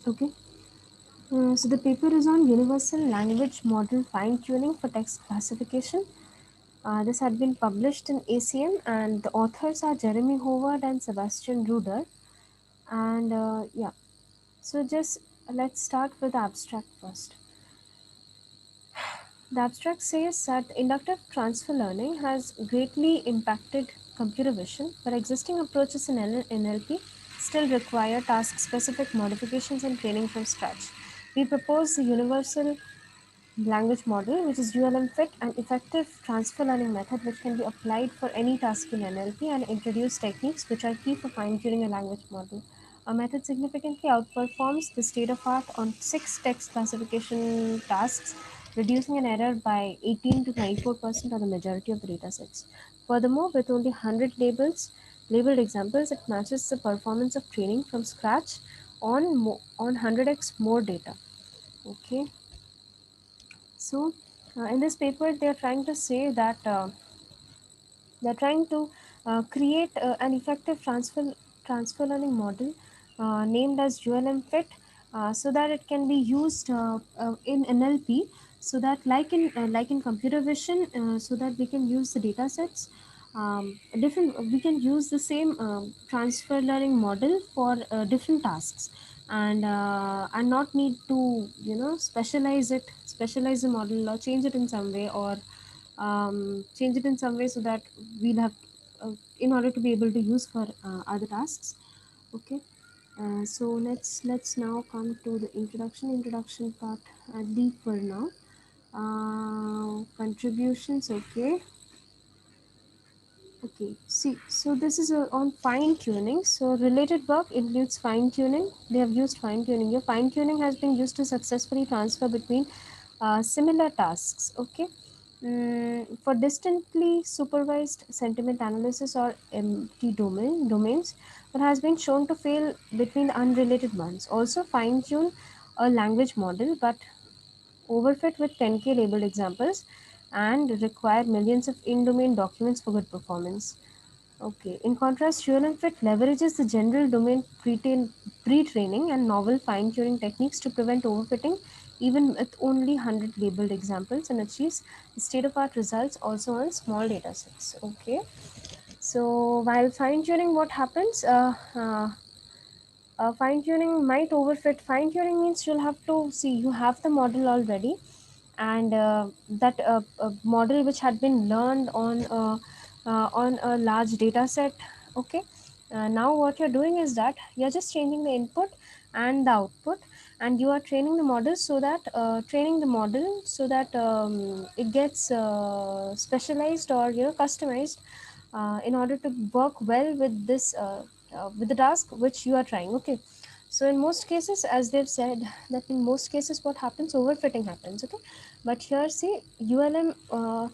Okay. So the paper is on Universal Language Model Fine-Tuning for Text Classification. This had been published in ACM, and the authors are Jeremy Howard and Sebastian Ruder. And yeah, so just let's start with the abstract first. The abstract says that inductive transfer learning has greatly impacted computer vision, but existing approaches in NLP still require task specific modifications and training from scratch. We propose the universal language model, which is ULM fit, an effective transfer learning method which can be applied for any task in NLP and introduce techniques which are key for fine tuning a language model. A method significantly outperforms the state of art on 6 text classification tasks, reducing an error by 18 to 94% on the majority of the datasets. Furthermore, with only 100 labeled examples, it matches the performance of training from scratch on 100x more data. Okay, so, in this paper, they are trying to say that they're trying to create an effective transfer learning model named as ULM Fit, so that it can be used in NLP, so that like in computer vision, so that we can use the data sets. Different We can use the same transfer learning model for different tasks, and not need to specialize the model or change it in some way, or change it in some way, so that we'll have in order to be able to use for other tasks. Okay. So let's now come to the introduction part. I'll leave for now. Contributions. Okay. Okay, see, so this is on fine tuning. So related work includes fine tuning. They have used fine tuning. Your fine tuning has been used to successfully transfer between similar tasks. Okay, for distantly supervised sentiment analysis or empty domains, that has been shown to fail between unrelated ones. Also, fine tune a language model, but overfit with 10K labeled examples and require millions of in-domain documents for good performance. Okay. In contrast, Fit leverages the general domain pre-training and novel fine-tuning techniques to prevent overfitting, even with only 100 labeled examples, and achieves state-of-art results also on small data sets. Okay. So while fine-tuning, what happens? Fine-tuning might overfit. Fine-tuning means you'll have to see you have the model already, and that model which had been learned on a large data set. Okay. Now what you're doing is that you're just changing the input and the output, and you are training the model so that it gets specialized, or customized in order to work well with the task which you are trying. Okay. So in most cases, as they've said, that in most cases what happens, overfitting happens. Okay. But here, see, ULM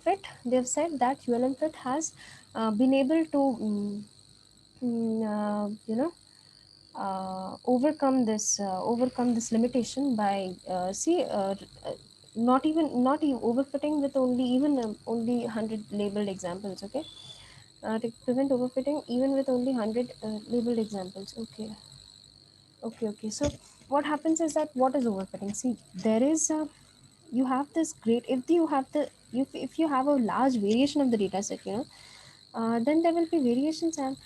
fit, they've said that ULM fit has been able to overcome this limitation by not even overfitting with only 100 labeled examples. Okay. To prevent overfitting even with only 100 labeled examples. Okay. Okay. So what happens is that, what is overfitting? See, there is you have this great if you have the if you have a large variation of the data set, then there will be variations, and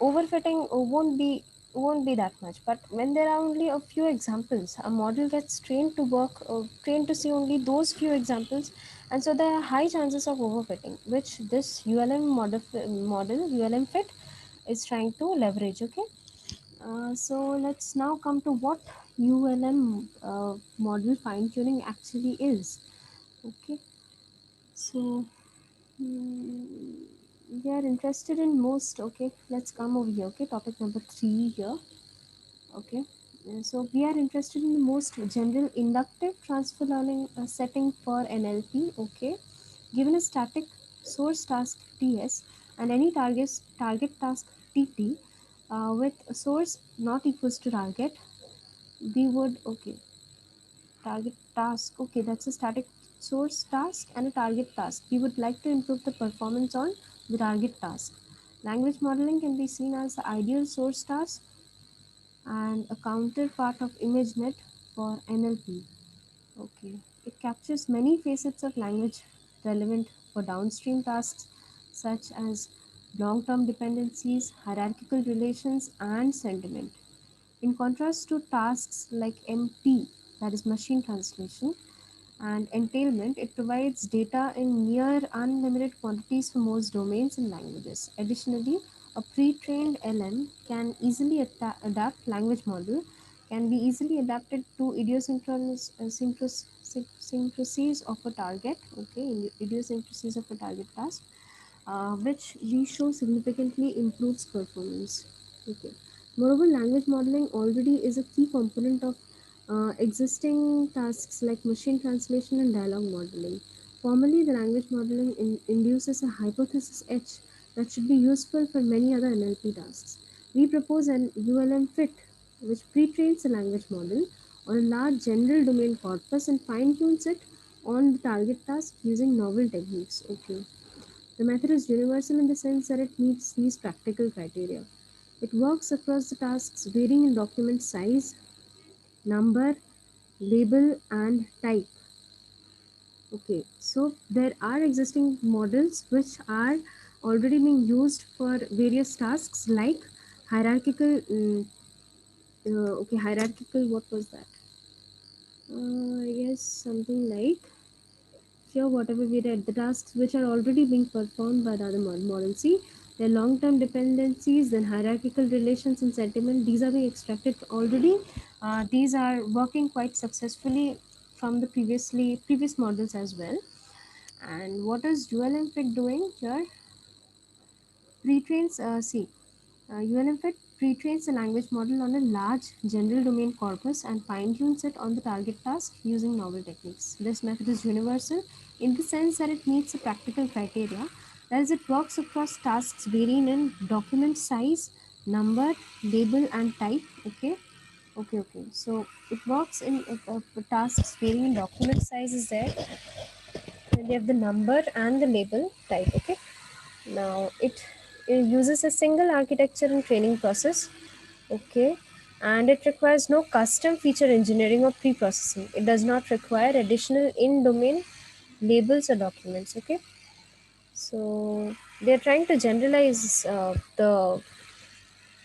overfitting won't be that much. But when there are only a few examples, a model gets trained to see only those few examples, and so there are high chances of overfitting, which this model ULM fit is trying to leverage. Okay. So let's now come to what ULM model fine tuning actually is. Okay. So mm, we are interested in most. Okay, let's come over here. Okay, topic number 3 here. Okay. So we are interested in the most general inductive transfer learning setting for NLP. Okay, given a static source task TS and any target task TT, with a source not equals to target, we would, okay, target task, okay, that's a static source task and a target task. We would like to improve the performance on the target task. Language modeling can be seen as the ideal source task and a counterpart of ImageNet for NLP. Okay, it captures many facets of language relevant for downstream tasks such as long term dependencies, hierarchical relations, and sentiment. In contrast to tasks like MP, that is machine translation, and entailment, it provides data in near unlimited quantities for most domains and languages. Additionally, a pre-trained LM can easily adapt language model can be easily adapted to idiosyncrasies of a target, okay, idiosyncrasies of a target task, which we show significantly improves performance. Okay. Moreover, language modeling already is a key component of existing tasks like machine translation and dialogue modeling. Formally, the language modeling induces a hypothesis edge that should be useful for many other NLP tasks. We propose an ULM fit, which pre-trains a language model on a large general domain corpus and fine-tunes it on the target task using novel techniques. Okay. The method is universal in the sense that it meets these practical criteria. It works across the tasks varying in document size, number, label, and type. Okay, so there are existing models which are already being used for various tasks like hierarchical. Okay, hierarchical. What was that? I guess something like here, whatever we read, the tasks which are already being performed by the other model. See, their long-term dependencies, then hierarchical relations and sentiment, these are being extracted already. These are working quite successfully from the previous models as well. And what is ULMFit doing here? Pre-trains, ULMFit pre-trains the language model on a large general domain corpus and fine-tunes it on the target task using novel techniques. This method is universal in the sense that it meets a practical criteria, that is, it works across tasks varying in document size, number, label, and type. Okay, okay. So it works in tasks varying in document size is there, and they have the number and the label type. Okay, now it uses a single architecture and training process. Okay, and it requires no custom feature engineering or pre-processing. It does not require additional in-domain labels or documents. Okay, so they're trying to generalize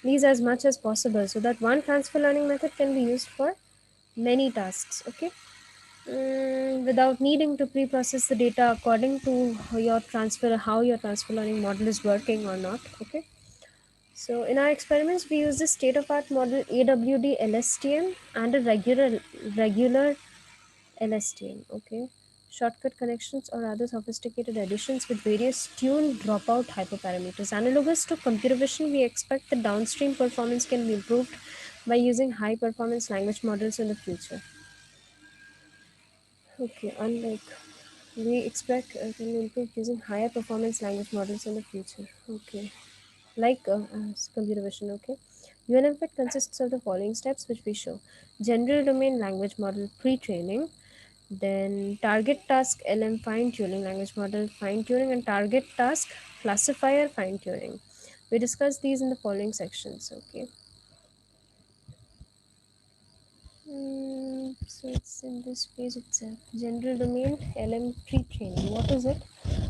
these as much as possible so that one transfer learning method can be used for many tasks. Okay, without needing to pre-process the data according to how your transfer learning model is working or not. Okay, so in our experiments we use the state-of-art model AWD LSTM and a regular LSTM. Okay, shortcut connections or other sophisticated additions with various tuned dropout hyperparameters. Analogous to computer vision, we expect the downstream performance can be improved by using high performance language models in the future. Okay, unlike we expect can be improved using higher performance language models in the future. Okay, like computer vision. Okay, UNMFIT consists of the following steps, which we show: general domain language model pre-training, then target task LM fine-tuning, language model fine-tuning, and target task classifier fine-tuning. We discuss these in the following sections. Okay. So it's in this page itself. General domain LM pre-training. What is it?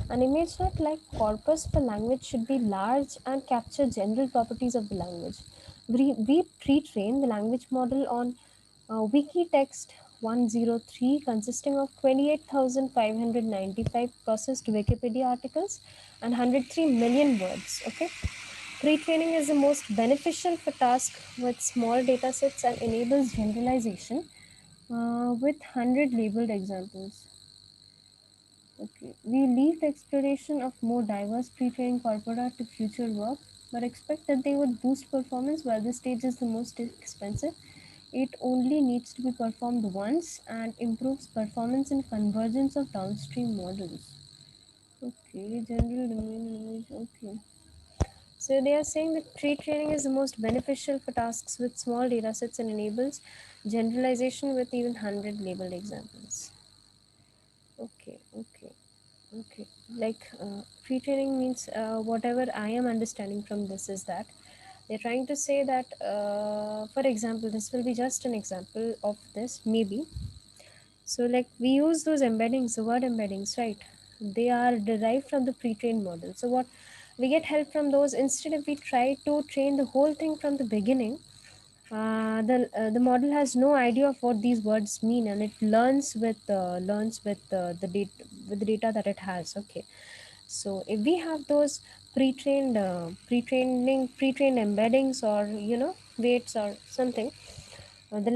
An ImageNet like corpus for language should be large and capture general properties of the language. We pre-train the language model on Wikitext 103 consisting of 28,595 processed Wikipedia articles and 103 million words. Okay. Pre-training is the most beneficial for tasks with small datasets and enables generalization with 100 labeled examples. Okay, we leave the exploration of more diverse pre-training corpora to future work, but expect that they would boost performance while this stage is the most expensive. It only needs to be performed once and improves performance and convergence of downstream models. Okay, general domain language. Okay. So they are saying that pre-training is the most beneficial for tasks with small datasets and enables generalization with even 100 labeled examples. Okay. Like pre-training means whatever I am understanding from this is that They're trying to say that, for example, this will be just an example of this, maybe. So, like, we use those embeddings, the word embeddings, right? They are derived from the pre-trained model. So, what we get help from those, instead if we try to train the whole thing from the beginning, the model has no idea of what these words mean, and it learns the data, with the data that it has. Okay, so if we have those pre-trained embeddings, or weights or something, the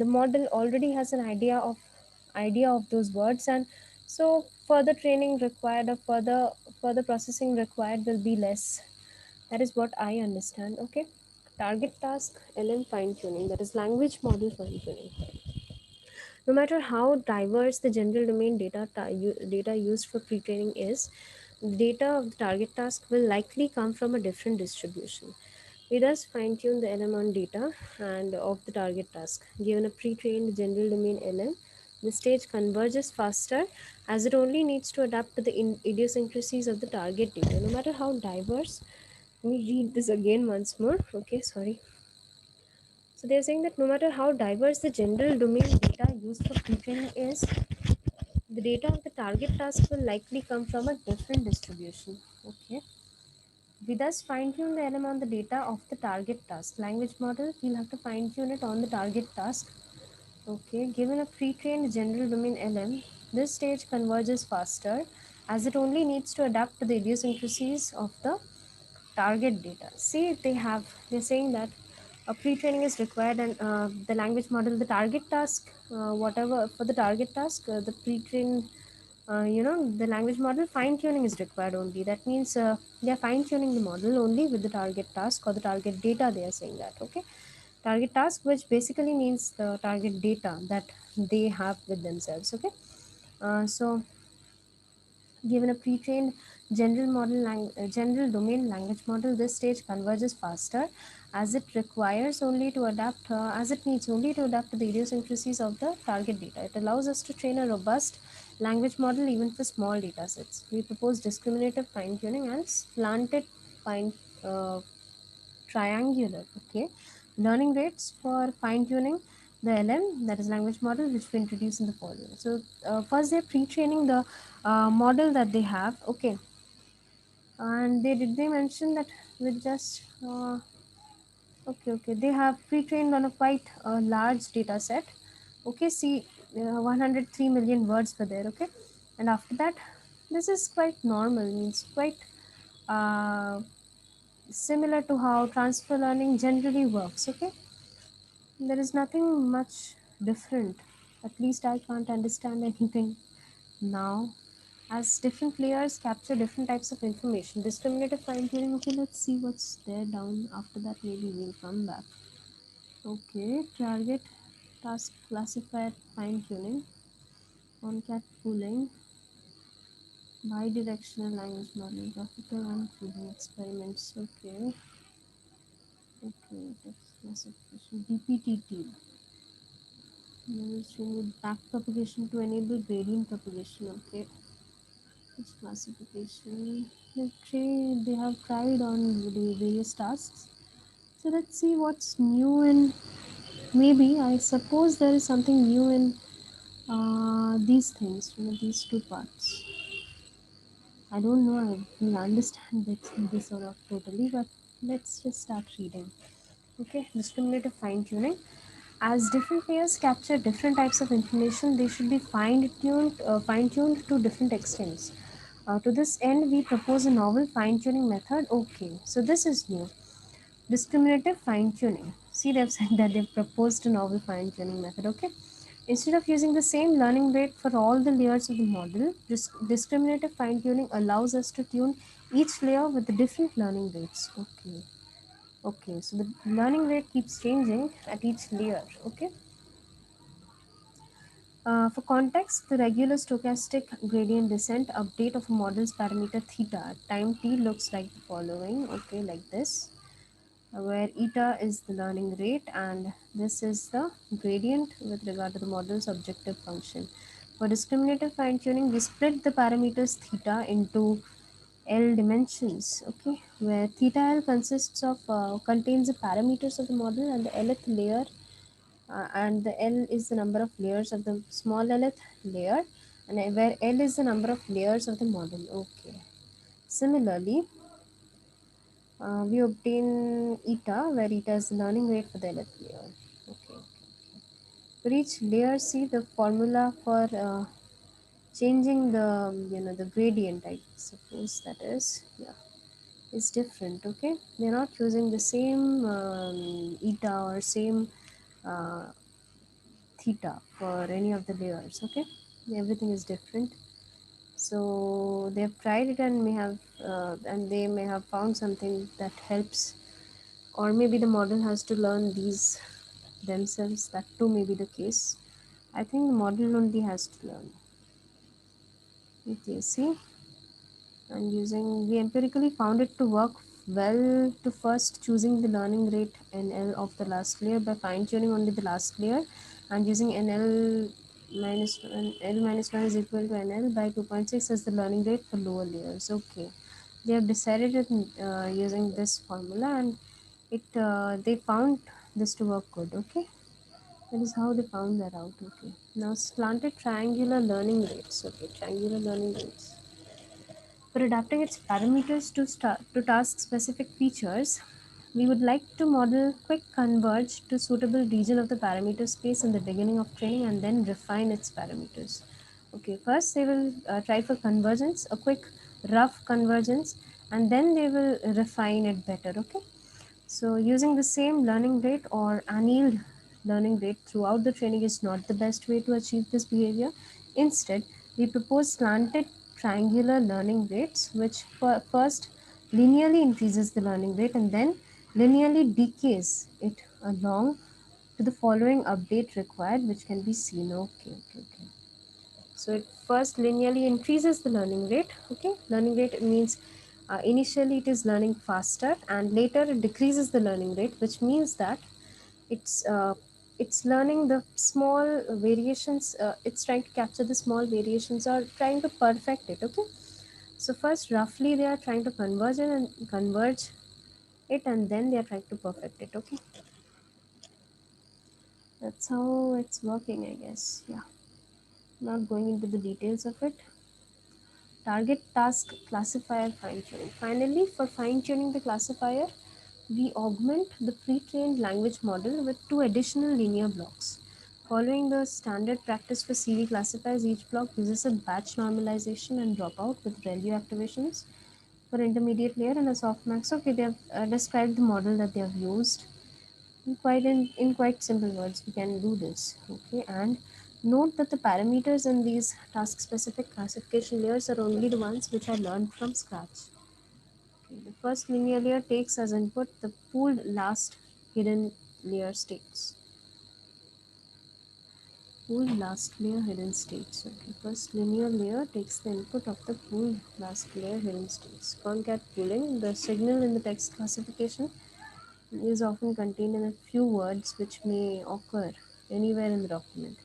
model already has an idea of those words, and so further training required, or further processing required will be less. That is what I understand. Okay, target task LM fine tuning, that is language model fine tuning. No matter how diverse the general domain data used for pre-training is, the data of the target task will likely come from a different distribution. We thus fine-tune the LM data and of the target task. Given a pre-trained general domain LM, the stage converges faster, as it only needs to adapt to the idiosyncrasies of the target data, no matter how diverse. Let me read this again once more. Okay, sorry. So they're saying that no matter how diverse the general domain data used for pre-training is, the data of the target task will likely come from a different distribution. Okay. We thus fine-tune the element on the data of the target task. Language model, we'll have to fine-tune it on the target task. Okay, given a pre-trained general domain LM, this stage converges faster, as it only needs to adapt to the idiosyncrasies of the target data. See, they're saying that a pre-training is required, and the language model, the target task, whatever for the target task, the pre-trained, the language model fine-tuning is required only. That means they are fine-tuning the model only with the target task or the target data. They are saying that. Okay, target task, which basically means the target data that they have with themselves. Okay, so given a pre-trained general domain language model, this stage converges faster, as it requires only to adapt, as it needs only to adapt to the idiosyncrasies of the target data. It allows us to train a robust language model even for small data sets. We propose discriminative fine-tuning and slanted fine uh, triangular, okay, learning rates for fine tuning the LM, that is language model, which we introduce in the following. So first they're pre-training the model that they have. Okay, and they mention that with just okay, they have pre-trained on a quite large data set. Okay, see, 103 million words were there. Okay, and after that, this is quite normal, means quite uh, similar to how transfer learning generally works. Okay, there is nothing much different. At least I can't understand anything now. As different layers capture different types of information. Discriminative fine tuning. Okay, let's see what's there down. After that, maybe we'll come back. Okay, target task classifier fine tuning, on cat pooling, bidirectional language model, graphical and pooling experiments. Okay, okay, text classification, DPTT. Use with back propagation to enable gradient propagation. Okay, it's classification. They have tried on the various tasks. So let's see what's new, and maybe I suppose there is something new in these things. These two parts. I don't know. I will understand this or not totally, but let's just start reading. Okay, discriminative fine tuning. As different layers capture different types of information, they should be fine-tuned to different extents. To this end, we propose a novel fine-tuning method. Okay, so this is new. Discriminative fine-tuning. See, they've said that they've proposed a novel fine-tuning method. Okay, instead of using the same learning rate for all the layers of the model, discriminative fine-tuning allows us to tune each layer with the different learning rates. Okay. Okay, so the learning rate keeps changing at each layer. Okay. For context, the regular stochastic gradient descent update of a model's parameter theta at time t looks like the following. Okay, like this, where eta is the learning rate and this is the gradient with regard to the model's objective function. For discriminative fine tuning, we split the parameters theta into L dimensions, okay, where theta L consists of contains the parameters of the model and the lth layer, and the L is the number of layers of the small lth layer, and where L is the number of layers of the model. Okay. Similarly, we obtain eta, where eta is the learning rate for the lth layer. Okay. For each layer, see the formula for changing the the gradient. I suppose that is different. Okay, they're not using the same eta or same uh, theta for any of the layers. Okay, everything is different. So they have tried it and may have and they may have found something that helps, or maybe the model has to learn these themselves. That too may be the case. I think the model only has to learn. Okay, see, and using we empirically found it to work well to first choosing the learning rate NL of the last layer by fine tuning only the last layer and using NL minus 1, L minus 1 is equal to NL by 2.6 as the learning rate for lower layers. Okay, they have decided it using this formula, and it they found this to work good. Okay, that is how they found that out. Okay, now slanted triangular learning rates. Okay, triangular learning rates. For adapting its parameters to task-specific features, we would like to model quick converge to suitable region of the parameter space in the beginning of training and then refine its parameters. Okay, first they will try for convergence, a quick rough convergence, and then they will refine it better. Okay, so using the same learning rate or annealed learning rate throughout the training is not the best way to achieve this behavior. Instead, we propose slanted triangular learning rates, which first linearly increases the learning rate and then linearly decays it along to the following update required, which can be seen. Okay. So it first linearly increases the learning rate. Okay, learning rate means initially it is learning faster and later it decreases the learning rate, which means that it's uh, it's learning the small variations. It's trying to capture the small variations or trying to perfect it. Okay, so first roughly they are trying to converge it, and then they are trying to perfect it. Okay, that's how it's working, I guess. Yeah, not going into the details of it. Target task classifier fine tuning. Finally, for fine tuning the classifier, we augment the pre-trained language model with two additional linear blocks. Following the standard practice for CV classifiers, each block uses a batch normalization and dropout with ReLU activations for intermediate layer and a softmax. Okay, they have described the model that they have used in quite simple words. We can do this. Okay, and note that the parameters in these task specific classification layers are only the ones which are learned from scratch. Okay, the first linear layer takes as input the pooled last hidden layer states. Pooled last layer hidden states. Okay, first linear layer takes the input of the pooled last layer hidden states. Concat pooling, the signal in the text classification is often contained in a few words which may occur anywhere in the document.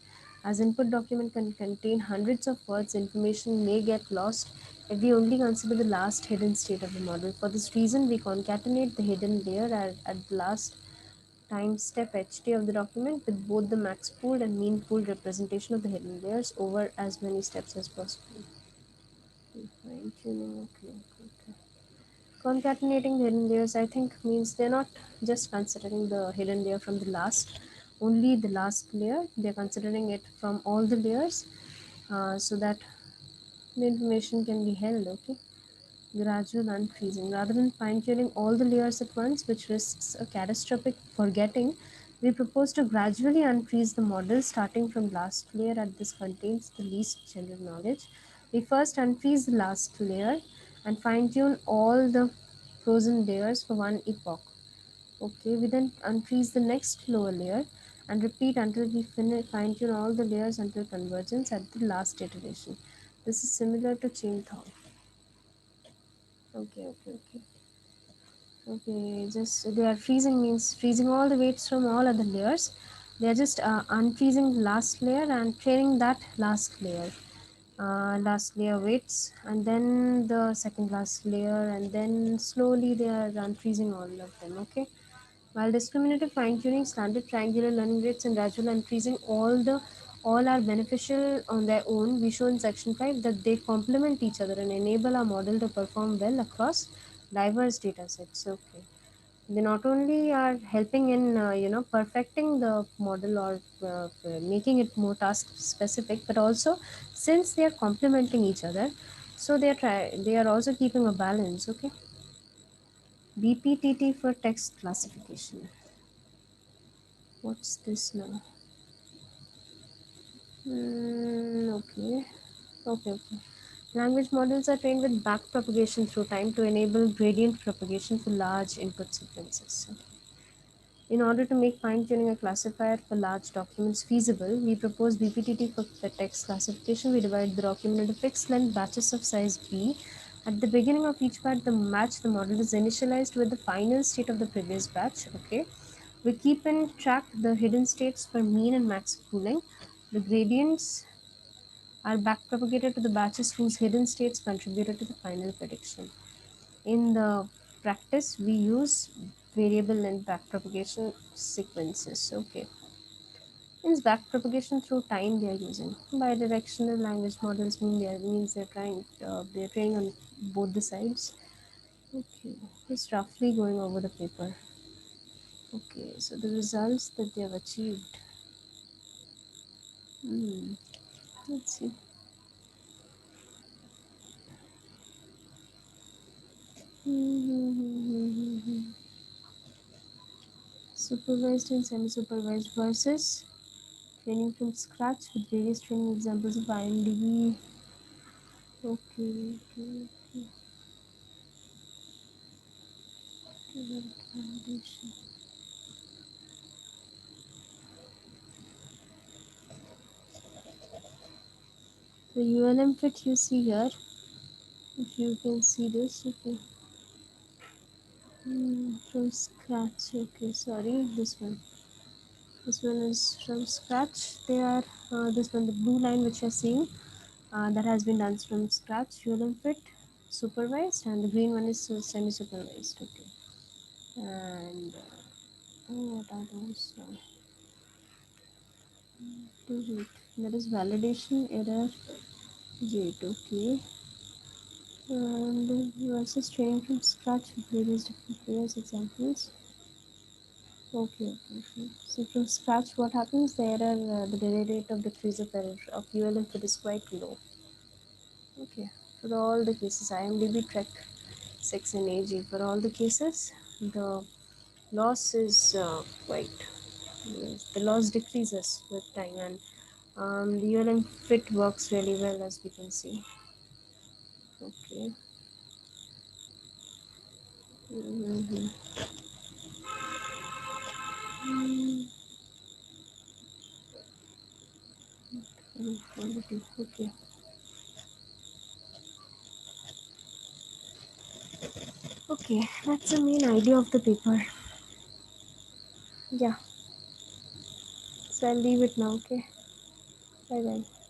As input document can contain hundreds of words, information may get lost if we only consider the last hidden state of the model. For this reason, we concatenate the hidden layer at the last time step HT of the document with both the max pooled and mean pooled representation of the hidden layers over as many steps as possible. Fine tuning, okay. Concatenating the hidden layers, I think, means they're not just considering the hidden layer from the last, only the last layer. They're considering it from all the layers so that the information can be held. Okay, gradual unfreezing. Rather than fine tuning all the layers at once, which risks a catastrophic forgetting, we propose to gradually unfreeze the model starting from last layer as this contains the least general knowledge. We first unfreeze the last layer and fine tune all the frozen layers for one epoch. Okay, we then unfreeze the next lower layer and repeat until we fine tune all the layers until convergence at the last iteration. This is similar to chain thought. Okay. Okay, just they are freezing means freezing all the weights from all other layers. They are just unfreezing the last layer and training that last layer. last layer waits, and then the second last layer, and then slowly they are unfreezing all of them. Okay. While discriminative fine-tuning, standard triangular learning rates, and gradual unfreezing, all are beneficial on their own. We show in section 5 that they complement each other and enable our model to perform well across diverse data sets. Okay. They not only are helping in perfecting the model or making it more task specific, but also since they are complementing each other, so they are also keeping a balance. Okay. BPTT for text classification. What's this now? Okay. Okay. Language models are trained with backpropagation through time to enable gradient propagation for large input sequences. Okay. In order to make fine-tuning a classifier for large documents feasible, we propose BPTT for the text classification. We divide the document into fixed length batches of size B. At the beginning of each batch, the model is initialized with the final state of the previous batch. Okay. We keep in track the hidden states for mean and max pooling. The gradients are backpropagated to the batches whose hidden states contributed to the final prediction. In the practice, we use variable length backpropagation sequences. Okay. Means backpropagation through time they are using. Bidirectional language models means they're training on both the sides. Okay. Just roughly going over the paper. Okay, so the results that they have achieved. Hmm. Let's see. Supervised and semi-supervised versus training from scratch with various training examples of IMDb. Okay. Validation. The ULM fit you see here, if you can see this, okay. From scratch, okay, sorry, this one. This one is from scratch. They are, this one, the blue line which you're seeing, that has been done from scratch, ULM fit, supervised, and the green one is semi-supervised, okay. And what are those? That is validation error rate, okay. And versus training from scratch with various different players examples. Okay. So from scratch, what happens? There are the delay rate of decrease of error of ULM fit is quite low. Okay, for all the cases, IMDb, Trek 6 and AG, for all the cases, the loss is quite, yes, the loss decreases with time, and the ULM fit works really well, as we can see. Okay. Mm-hmm. Okay. Okay, that's the main idea of the paper. Yeah, so I'll leave it now. Okay, bye bye.